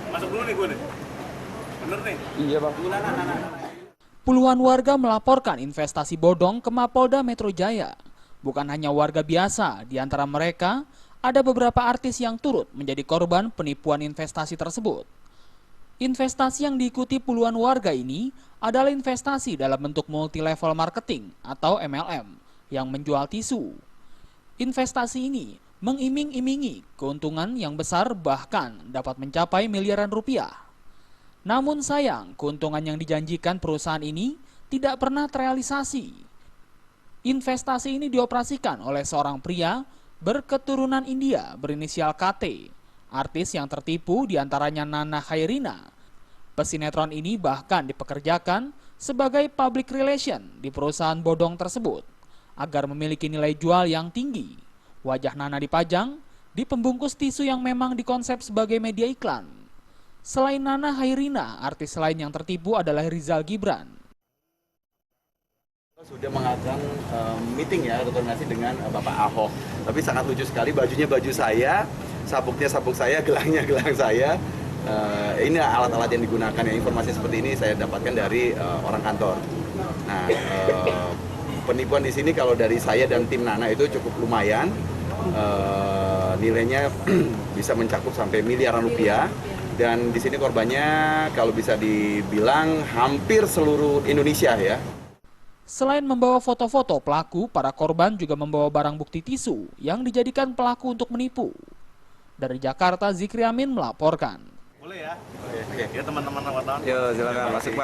Masuk dulu nih gue nih. Bener nih? Iya bang. Puluhan warga melaporkan investasi bodong ke Mapolda Metro Jaya. Bukan hanya warga biasa, di antara mereka ada beberapa artis yang turut menjadi korban penipuan investasi tersebut. Investasi yang diikuti puluhan warga ini adalah investasi dalam bentuk multi-level marketing atau MLM yang menjual tisu. Investasi ini mengiming-imingi keuntungan yang besar bahkan dapat mencapai miliaran rupiah. Namun sayang, keuntungan yang dijanjikan perusahaan ini tidak pernah terrealisasi. Investasi ini dioperasikan oleh seorang pria berketurunan India berinisial KT. Artis yang tertipu diantaranya Nana Khairina. Pesinetron ini bahkan dipekerjakan sebagai public relation di perusahaan bodong tersebut agar memiliki nilai jual yang tinggi. Wajah Nana dipajang di pembungkus tisu yang memang dikonsep sebagai media iklan. Selain Nana Khairina, artis lain yang tertipu adalah Rizal Gibran. Sudah mengadakan meeting ya, koordinasi dengan Bapak Ahok. Tapi sangat lucu sekali, bajunya baju saya, sabuknya sabuk saya, gelangnya gelang saya. Ini alat-alat yang digunakan, ya, informasi seperti ini saya dapatkan dari orang kantor. Nah, penipuan di sini kalau dari saya dan tim Nana itu cukup lumayan. Nilainya bisa mencakup sampai miliaran rupiah. Dan di sini korbannya kalau bisa dibilang hampir seluruh Indonesia ya. Selain membawa foto-foto pelaku, para korban juga membawa barang bukti tisu yang dijadikan pelaku untuk menipu. Dari Jakarta, Zikri Amin melaporkan. Boleh ya? Oke. Ya teman-teman wartawan. Yo silakan masuk pak.